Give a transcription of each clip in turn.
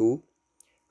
2،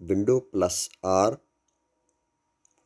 Window+R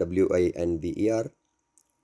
WINVER،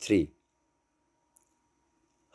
3،